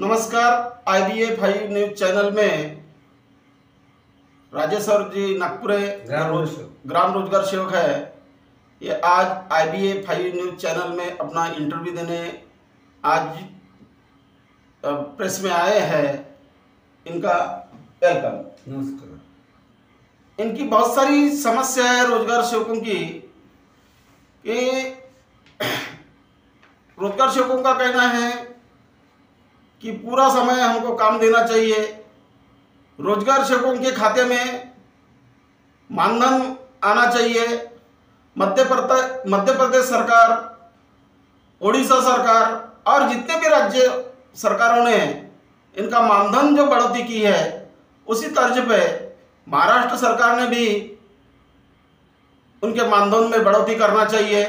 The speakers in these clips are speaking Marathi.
नमस्कार। IBA 5 न्यूज चैनल में राजेश सर जी नागपुरे ग्राम रोजगार सेवक है। ये आज IBA 5 न्यूज चैनल में अपना इंटरव्यू देने आज प्रेस में आए हैं। इनका वेलकम। नमस्कार। इनकी बहुत सारी समस्या है रोजगार सेवकों की कि रोजगार सेवकों का कहना है कि पूरा समय हमको काम देना चाहिए। रोजगार सेवकों के खाते में मानधन आना चाहिए। मध्य प्रदेश सरकार, ओडिशा सरकार और जितने भी राज्य सरकारों ने इनका मानधन जो बढ़ोतरी की है, उसी तर्ज पे महाराष्ट्र सरकार ने भी उनके मानधन में बढ़ोतरी करना चाहिए।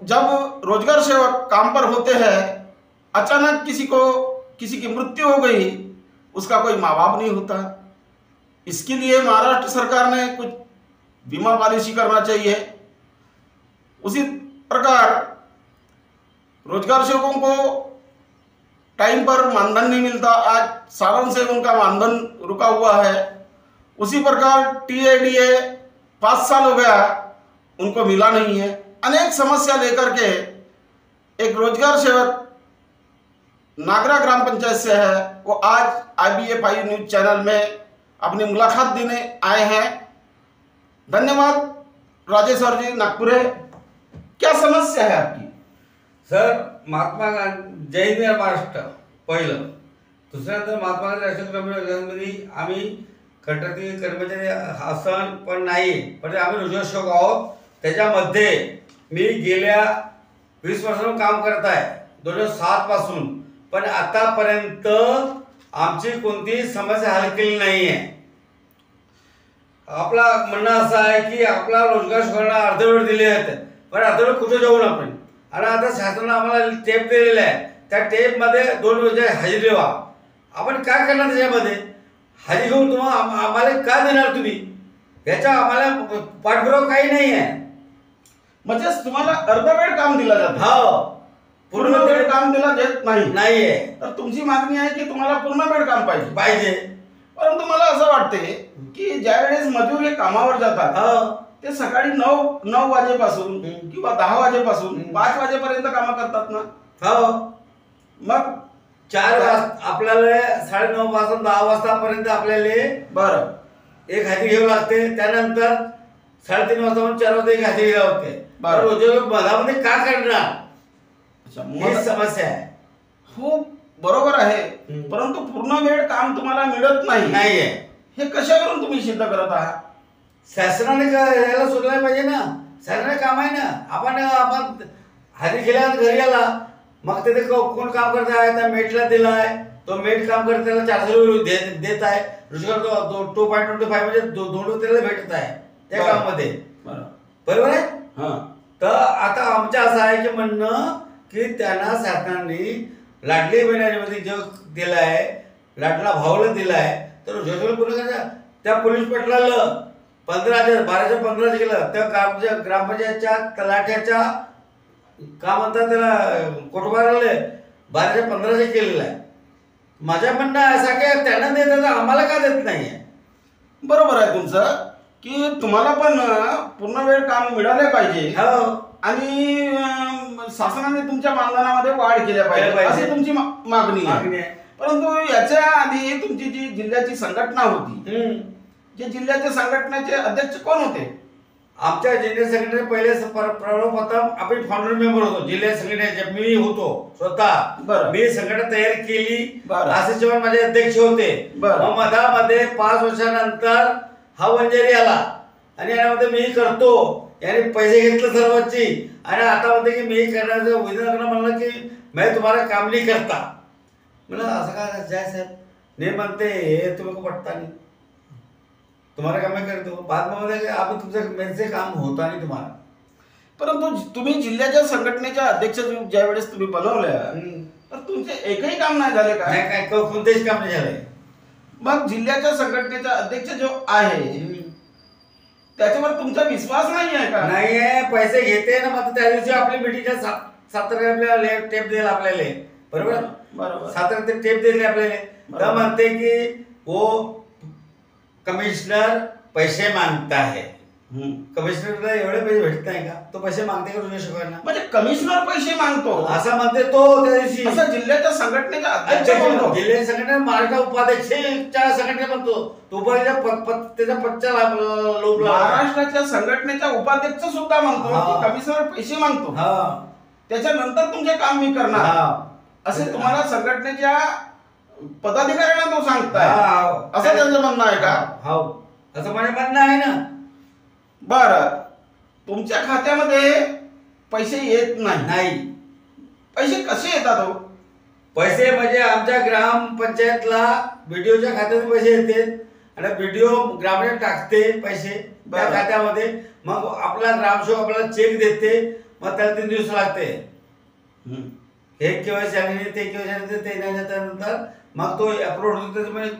जब रोजगार सेवक काम पर होते हैं, अचानक किसी की मृत्यु हो गई, उसका कोई माँ बाप नहीं होता। इसके लिए महाराष्ट्र सरकार ने कुछ बीमा पॉलिसी करना चाहिए। उसी प्रकार रोजगार सेवकों को टाइम पर मानधन नहीं मिलता। आज सारण से उनका मानधन रुका हुआ है। उसी प्रकार TADA 5 साल हो गया, उनको मिला नहीं है। अनेक समस्या लेकर के एक रोजगार सेवक नागरा ग्राम पंचायत से है, वो आज IBA 5 न्यूज चैनल में अपनी मुलाकात देने आए हैं। धन्यवाद राजेश सर जी नागपुरे। क्या समस्या है आपकी? सर, महात्मा गांधी जय हिंद महाराष्ट्र पहिलं। दुसऱ्यानंतर महात्मा गांधी राष्ट्रीय ग्रामीण योजनेमध्ये आम्ही कंत्राटी कर्मचारी आसन पण नाही, पण आम्ही रोजगार सेवक आहोत। त्याच्यामध्ये मी गेल्या 20 वर्षांपासून काम करत आहे, 2007 पासून। पण आतापर्यंत आमची कोणतीही समस्या हल केली नाही आहे। आपला म्हणणं असं आहे की आपला रोजगार सेवकांना अर्धवेळ दिले आहेत, पण अर्धवेळ कुठे जाऊन आपण, आणि आता शासनाने आम्हाला टेप दिलेला आहे। त्या टेपमध्ये 2 रोज हजेरी व्हा। आपण काय करणार त्याच्यामध्ये? हजेरी घेऊन तुम्हाला आम्हाला का देणार तुम्ही? याचा आम्हाला पाठपुरावा काही नाही आहे। म्हणजे तुम्हाला अर्धवेळ काम दिलं जातं? हो, पूर्ण वेळ काम दिला जात नाहीये। तर तुमची मागणी आहे की तुम्हाला पूर्ण वेळ काम पाहिजे। परंतु मला असं वाटते की ज्यावेळेस मजूर हे कामावर जातात, ते सकाळी 9 वाजेपासून किंवा 10 वाजेपासून 5 वाजेपर्यंत काम करतात ना? हो, मग 4 वाजता आपल्याला 9:30 पासून 10 वाजतापर्यंत आपल्याला बरं एक हजेरी घ्यावी लागते। त्यानंतर 3:30 वाजता 4 वाजता एक हजेरी घ्यावी लागते। रोज मधामध्ये का करणार? ही समस्या आहे। हो, बरोबर आहे। परंतु पूर्ण वेळ काम तुम्हाला मिळत नाहीये। हे कशावरून तुम्ही सिद्ध करत आहात? शासनाने याला सोडलं पाहिजे ना। शासनाने काम आहे ना। आपण हजेरी केल्यानंतर घरी आला, मग तिथे कोण काम करत आहे, त्या मेटला दिलाय, तो मेट काम करत त्याला 400 देत आहे। रोजगार 2.25 म्हणजे 2 त्याला भेटत आहे त्या कामामध्ये। बरोबर आहे? तर आता आमचं असं आहे की म्हणणं की त्यांना शासनाने लाडली बहिणीमध्ये जो दिलाय, लाडला भाऊला दिलाय, तर रोजगार पूर्ण त्या पोलीस पाटलाला 15,000 12च्या 15 केलं। त्या ग्रामपंचायतच्या तलाठ्याच्या का म्हणतात त्याला कोटवाराला 12च्या 15 केलेलं आहे। माझ्या म्हणणं असं की त्यांना देतात, आम्हाला का देत नाहीये? बरोबर आहे तुमचं की तुम्हाला पण पूर्ण वेळ काम मिळाले पाहिजे आणि शासनाने तुमच्या मानधनामध्ये वाढ केल्या पाहिजे, अशी तुमची मागणी आहे। परंतु याच्या आधी तुमची जी जिल्ह्याची संघटना होती, जे जिल्ह्याच्या संघटनेचे अध्यक्ष कोण होते? आमच्या जिल्हा संघटने पहिले सर्वप्रथम आपण फाउंडर मेंबर होतो जिल्हा संघटनेचे। मी होतो स्वतः। मी संघटना तयार केली, आशिष चव्हाण माझे अध्यक्ष होते। मग मधामध्ये 5 वर्षानंतर हा वंजारी आला आणि यामध्ये मी करतो, याने पैसे घेतले सर्वांची, आणि आता म्हणते की मी करण्याचं विधान म्हणलं की मैं तुम्हाला काम नाही करता। म्हणलं असं काय जय साहेब नाही म्हणते, हे तुम्ही को पटता नाही, तुम्हाला काम करतो बाद मध्ये आपण तुमचं मेनचे काम होता नाही तुम्हाला। परंतु तुम्ही जिल्ह्याच्या संघटनेच्या अध्यक्ष ज्यावेळेस तुम्ही बनवल्या, तर तुमचे एकही काम नाही झाले का? नाही, काय कोणतेच काम नाही झाले। मग जिल्ह्याच्या संघटनेचा अध्यक्ष जो आहे त्याच्यावर तुमचा विश्वास नाही आहे का? नाहीये, पैसे घेते ना। मग त्या दिवशी आपली मीटिंगच्या 7 तारखेला टेप दिला आपल्याला, बरोबर बरोबर सातारा टेप दिले आपल्याला तर म्हणते की वो कमिशनर पैसे मागता है कमिशनरला एवढे पैसे भेटत नाही का तो पैसे मागते का रोजगार सेवकांना म्हणजे कमिशनर पैसे मागतो असं म्हणते तो त्या दिवशी असं जिल्ह्याच्या संघटनेचा अध्यक्ष म्हणतो. जिल्ह्याच्या संघटना महाराष्ट्र उपाध्यक्षच्या संघटना म्हणतो तो उपाध्यक्ष त्याच्या पदच्या लोक महाराष्ट्राच्या संघटनेचा उपाध्यक्ष सुद्धा म्हणतो हा. की कमिशनर पैसे मागतो हा त्याच्यानंतर तुमचे काम मी करणार हा असे तुम्हाला संघटनेच्या पदाधिकाऱ्यांना तो सांगताय हा. असं त्यांचं म्हणणं आहे का? हो असं माझं म्हणणं आहे ना. बर तुमच्या खात्यामध्ये पैसे येत नाही पैसे कसे येतात हो? पैसे म्हणजे आमच्या ग्रामपंचायतला बीडीओच्या खात्यात पैसे येतात आणि बीडीओ ग्रामपंचायत टाकते पैसे त्या खात्यामध्ये मग आपला ग्रामसेवक आपल्याला चेक देते मग त्याला 3 दिवस लागते हे केवायसी झाले ते केवायसी ते त्यानंतर मग तो अप्रूव्ह होतो त्याच्यामध्ये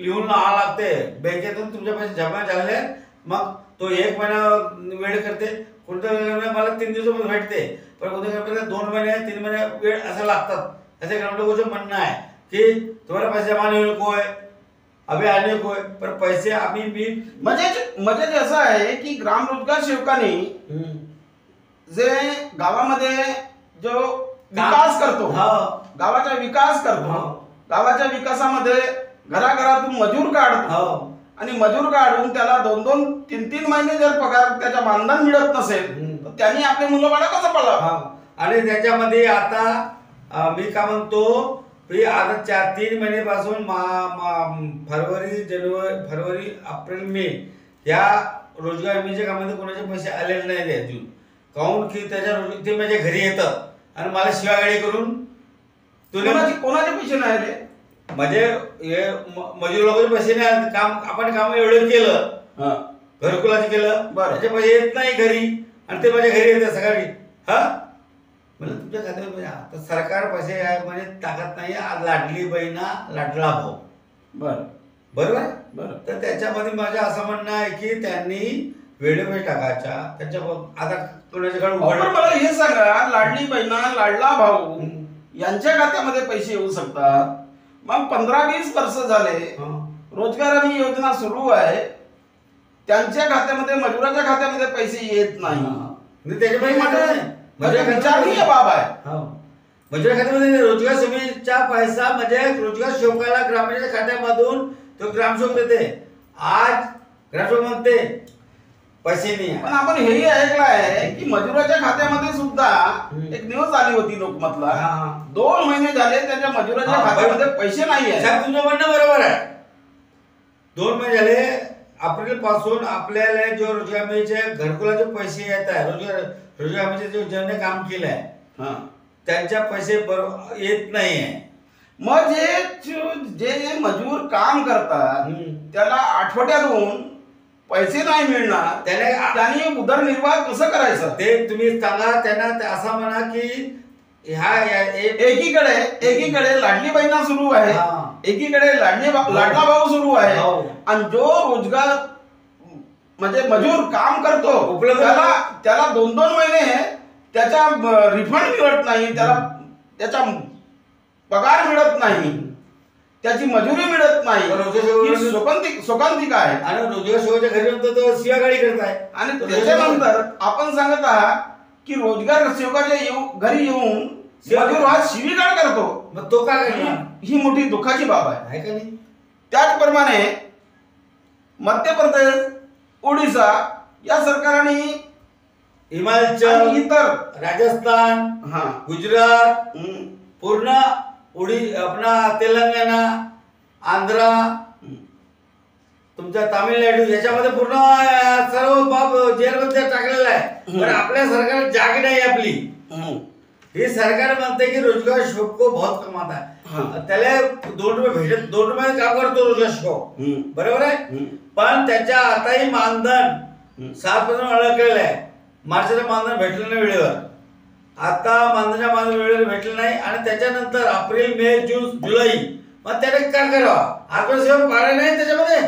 लिहून आणावं लागते बँकेतून तुमचे पैसे जमा झाले मग तो 1 महिना वेळ करते कोणत्या वेळेला मला 3 दिवसामध्ये भेटते पण कोणत्या वेळेला 2 महिने 3 महिने वेळ असं लागतात ऐसे ग्रामसेवकाचं म्हणणं आहे की तुम्हाला पैसे जमा नहीं को है अभी आने को है पर पैसे अभी भी म्हणजे असं आहे की ग्राम रोजगार सेवकांनी जे गावामध्ये जो विकास करतो गावाचा विकास करतो गावाच्या विकासामध्ये घराघरातून मजूर काढतो आणि मजूर काढून त्याला 2-2, 3-3 महिने जर पगार त्याच्या मानधन मिळत नसेल तर त्यांनी आपले मुलं बाळा कसं पाळावं आणि त्याच्यामध्ये आता मी का म्हणतो की आता 3 महिन्यापासून फरवरी एप्रिल मे या रोजगार हमीच्या कामामध्ये कोणाचे पैसे आलेले नाही अजून काऊन की ते माझ्या घरी येतं आणि मला शिवागाडी करून कोणाचे पैसे नाही आले म्हणजे हे मजूर लोकांचे पैसे नाही काम आपण काम एवढं केलं घरकुलाचं केलं त्याचे पैसे येत नाही घरी आणि ते माझ्या घरी येते सकाळी म्हणजे तुमच्या खात्यावर आता सरकार पैसे म्हणजे टाकत नाही लाडली बहिणा लाडला भाऊ बरोबर तर त्याच्यामध्ये माझं असं म्हणणं आहे की त्यांनी वेळोवेळी टाकायच्या त्याच्या आता कोणाच्याकडे मला हे सांगा लाडली बहिणा लाडला भाऊ यांच्या खात्यामध्ये पैसे येऊ शकतात मग 15-20 वर्ष झाले रोजगार हमी योजना सुरू आहे त्यांच्या खात्यामध्ये मजुराच्या खात्यामध्ये पैसे येत नाही त्याच्यामध्ये विचारणीय बाब आहे मजुरा खात्यामध्ये रोजगार हमीचा पैसा म्हणजे रोजगार सेवकाला ग्रामीण खात्यामधून तो ग्रामसेवक देते आज ग्रामसेवक म्हणते पैसे नाही पण आपण हेही ऐकलं आहे की मजुराच्या खात्यामध्ये सुद्धा एक न्यूज आली होती लोकमतला 2 महिने झाले त्याच्या मजुराच्या खात्यामध्ये पैसे नाही आहे तुमचं म्हणणं बरोबर आहे 2 महिने झाले एप्रिल पासून आपल्याला जो रोजगार हमीचे घरकुलाचे पैसे येत आहे रोजगार हमीचे जो ज्यांनी काम केलं आहे त्यांच्या पैसे येत नाहीये मग जे मजूर काम करतात त्याला आठवड्यातून पैसे नाही मिळणार त्यांनी उदरनिर्वाह कसं करायचं ते तुम्ही सांगा त्यांना असं म्हणा की एकीकडे लाडली बहिणा सुरू आहे एकीकडे लाडला भाऊ सुरू आहे आणि जो रोजगार म्हणजे मजूर काम करतो त्याला 2-2 महिने त्याचा रिफंड मिळत नाही त्याचा पगार मिळत नाही त्याची मजुरी मिळत नाही शोकांतिका आहे आणि रोजगार सेवकाच्या घरी तो शिवागाडी करताय आणि त्याच्यानंतर आपण सांगत आहात की रोजगार सेवकाच्या घरी येऊन मजूर हा शिवीगाळ करतो मग तो काय करणार ही मोठी दुःखाची बाब आहे का नाही त्याचप्रमाणे मध्य प्रदेश ओडिसा या सरकारने हिमाचल इतर राजस्थान गुजरात पूर्ण अपना तेलंगणा आंध्रा तुमचा तामिळनाडू याच्यामध्ये पूर्ण सर्व बाब जेलमध्ये टाकलेला आहे पण आपल्या सरकार जाग नाही आपली हे सरकार म्हणते की रोजगार सेवक को बहुत कमाता है त्याला 2 रुपये भेटत 2 रुपये काम करतो रोजगार सेवक बरोबर आहे पण त्याच्या आताही मानधन 7% अडकलेलं आहे मार्चचं मानधन भेटलं नाही वेळेवर आता मानधनाच्या मानधन वेळेवर भेटलं नाही आणि त्याच्यानंतर एप्रिल मे जून जुलै मग त्याने काय करावं आत्मसेवक सेवक पाळले नाही त्याच्यामध्ये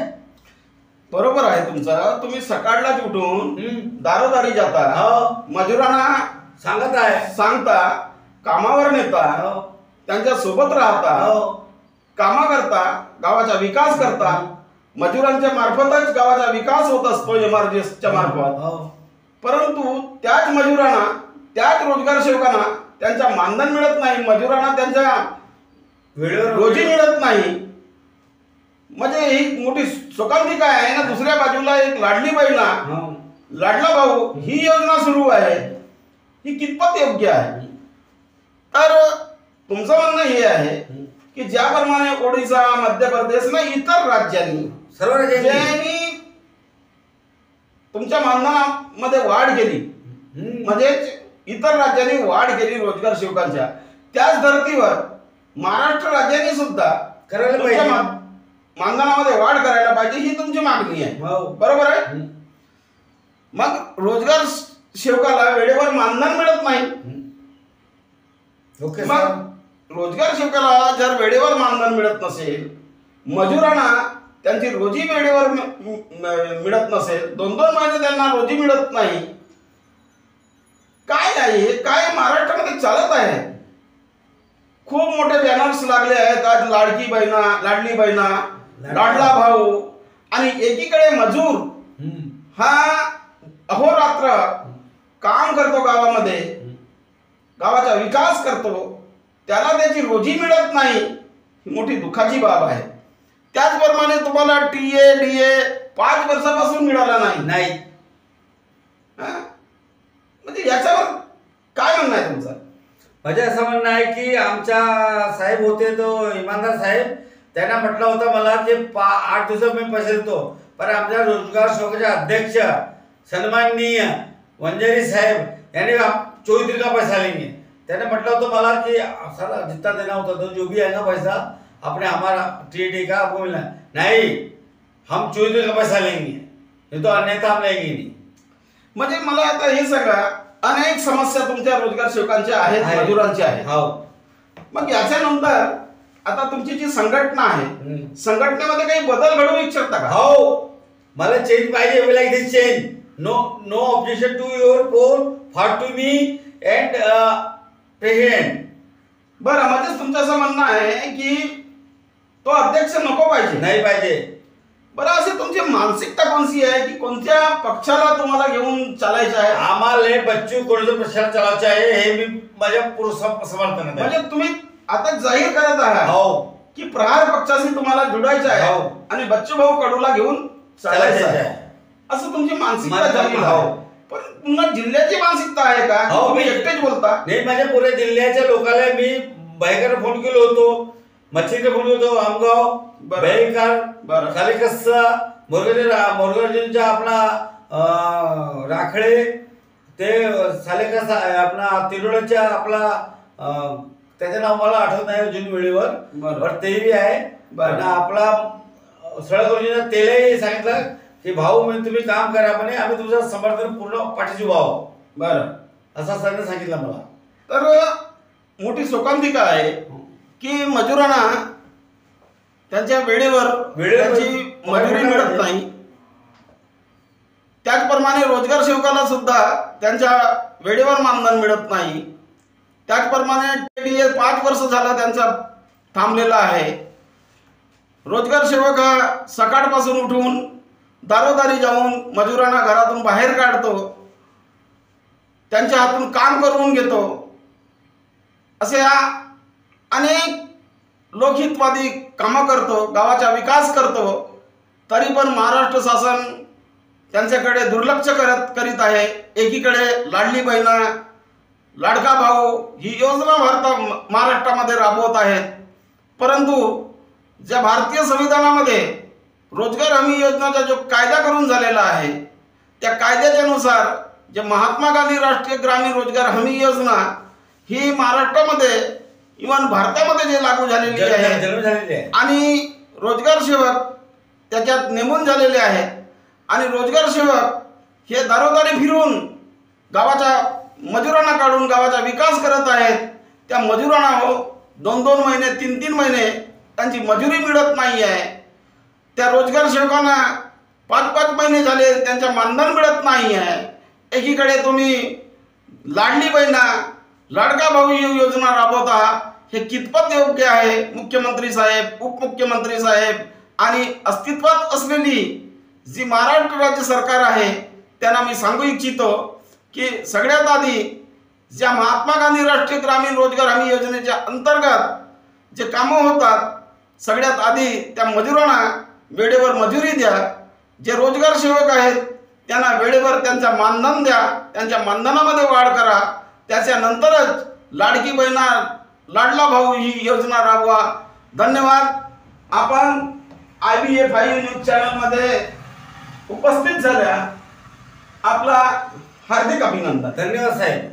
बरोबर आहे तुमचं तुम्ही सकाळलाच उठून दारोदारी जाता मजुरांना सांगता कामावर नेता त्यांच्या सोबत राहता, कामा करता, गावाचा विकास करता. मजुरांच्या मार्फतच गावाचा विकास होत असतो MRGSच्या मार्फत. परंतु त्याच मजुरांना, त्याच रोजगार सेवकांना त्यांचा मानधन मिळत नाही, मजुरांना त्यांच्या वेळेवर रोजी मिळत नाही. म्हणजे ही मोठी शोकांतिका आहे ना. दुसऱ्या बाजूला एक लाडली बहिणा, लाडला भाऊ ही योजना सुरू आहे, ही कितपत योग्य आहे? तर तुमचं म्हणणं हे आहे की ज्याप्रमाणे ओडिशा, मध्य प्रदेश ना इतर राज्यांनी, सर्व राज्यांनी तुमच्या मानधनामध्ये वाढ केली, म्हणजे इतर राज्यांनी वाढ केली रोजगार सेवकांच्या, त्याच धर्तीवर महाराष्ट्र राज्याने सुद्धा करायला पाहिजे, मानधनामध्ये वाढ करायला पाहिजे, ही तुमची मागणी आहे. बरोबर आहे. मग रोजगार सेवकाला वेळेवर मानधन मिळत नाही. मग रोजगार सेवकाला जर वेळेवर मानधन मिळत नसेल, मजुरांना त्यांची रोजी वेळेवर मिळत नसेल, 2-2 महिने त्यांना रोजी मिळत नाही, काय आहे, काय महाराष्ट्रामध्ये चालत आहे? खूप मोठे बॅनर्स लागले आहेत आज, लाडकी बहिणा, लाडली बहिणा, लाडला भाऊ, आणि एकीकडे मजूर हा अहोरात्र काम करतो गावामध्ये, गावाचा विकास करतो, त्याला त्याची रोजी मिळत नाही, ही मोठी दुःखाची बाब आहे. त्याचप्रमाणे तुम्हाला TA, DA 5 वर्षापासून मिळाला नाही. म्हणजे याच्यावर काय म्हणणं आहे तुमचं? म्हणजे असं म्हणणं आहे की आमच्या साहेब होते, तो इमानदार साहेब, त्यांना म्हटलं होतं मला की 8 दिवसात मी पैसे देतो, पण आमच्या रोजगार सेवकाचे अध्यक्ष सन्माननीय वंजारी साहेब यांनी 24 दिन का पैसा लेंगे. त्याने म्हटलं होतं मला कि सारा जितना देना होता तो जो भी आएगा पैसा अपने हमारा TAD का आपको मिलना नहीं, हम 24 दिन का पैसा लेंगे, नहीं तो अन्यथा हम लेंगे नहीं. म्हणजे मला आता हे सांगा, अनेक समस्या तुमच्या रोजगार सेवकांच्या आहेत, मजुरांच्या आहेत. मग याच्यानंतर आता तुमची जी संघटना आहे, संघटनेमध्ये काही बदल घडवू इच्छिता का? हो, मला चेंज पाहिजे. We like this change. No objection to your phone for to me and president. बरं, म्हणजे तुमचं असं म्हणणं आहे की तो अध्यक्ष नको पाहिजे? नाही पाहिजे. बरं, अशी तुमची मानसिकता कोणती आहे की कोणत्या पक्षाला तुम्हाला घेऊन चालायचं आहे? आम्हाला बच्चू कडूचा प्रचार चालायचा आहे, हे मी माझ्या पूर्ण समर्थन आहे. म्हणजे तुम्ही आता जाहीर करत आहात की प्रहार पक्षाशी तुम्हाला जुडायचं आहे आणि बच्चू भाऊ कडूला घेऊन चालायचं आहे, असं तुमची मानसिकता झाली. पण पुन्हा जिल्ह्याची मानसिकता आहे का? तुम्ही एकटेच बोलता? नाही, माझ्या पुऱ्या जिल्ह्याच्या लोकांना मी बाहेर फोन केलो होतो, मच्छीकडे फोन केलो होतो, आमगाव, बेळकर, खालीकस्सा, मोरगर्जींचा आपला राखळे, ते सालेकसा आपला तिरोड्याच्या आपला त्याचं नाव मला आठवत नाही अजून वेळेवर, बरं तेही आहे. आपला सळगुरुजींना तेलाही सांगितलं की भाऊ म्हणजे तुम्ही काम करा म्हणे, आम्ही तुमचं समर्थन पूर्ण पाठीशी व्हावं. बरं, असं सगळं सांगितलं मला. तर मोठी शोकांतिका आहे की मजुरांना त्यांच्या वेळेवर त्यांची मजुरी मिळत नाही. त्याचप्रमाणे रोजगार सेवकाला सुद्धा त्यांच्या वेळेवर मानधन मिळत नाही. त्याचप्रमाणे TDA 5 वर्ष झाला त्यांचा थांबलेला आहे. रोजगार सेवक हा सकाळपासून उठून दारोदारी जाऊन मजुरांना घरातून बाहेर काढतो, त्यांच्या हातून काम करून घेतो. असे अनेक लोकहितवादी कामं करतो, गावाचा विकास करतो, तरी पण महाराष्ट्र शासन त्यांच्याकडे दुर्लक्ष करीत आहे. एकीकडे लाडली बहिणा, लाडका भाऊ ही योजना महाराष्ट्रामध्ये राबवत आहेत, परंतु ज्या भारतीय संविधानामध्ये रोजगार हमी योजनेचा जो कायदा करून झालेला आहे, त्या कायद्याच्या नुसार जे महात्मा गांधी राष्ट्रीय ग्रामीण रोजगार हमी योजना ही महाराष्ट्रामध्ये इव्हन भारतामध्ये जे लागू झालेली आहे आणि रोजगार सेवक त्याच्यात नेमून झालेले आहेत आणि रोजगार सेवक हे दारोदारी फिरून गावाच्या मजुरांना काढून गावाचा विकास करत आहेत. त्या मजुरांना 2-2 महिने 3-3 महिने त्यांची मजुरी मिळत नाही आहे. त्या रोजगार सेवकांना 5-5 महिने झाले त्यांच्या मानधन मिळत नाही आहे. एकीकडे तुम्ही लाडली बहिणा, लाडका भाऊ ही योजना राबवता, हे कितपत योग्य आहे? मुख्यमंत्री साहेब, उपमुख्यमंत्री साहेब आणि अस्तित्वात असलेली जी महाराष्ट्र राज्य सरकार आहे त्यांना मी सांगू इच्छितो की सगळ्यात आधी ज्या महात्मा गांधी राष्ट्रीय ग्रामीण रोजगार हमी योजनेच्या अंतर्गत जे कामं होतात, सगळ्यात आधी त्या मजुरांना वेळेवर मजुरी द्या. जे रोजगार सेवक आहेत त्यांना वेळेवर त्यांचा मानधन द्या, त्यांच्या मानधनामध्ये वाढ करा. त्याच्यानंतरच लाडकी बहिणा लाडला भाऊ ही योजना राबवा. धन्यवाद. आपण IBFI न्यूज चॅनलमध्ये उपस्थित झाल्या, आपला हार्दिक अभिनंदन. धन्यवाद साहेब.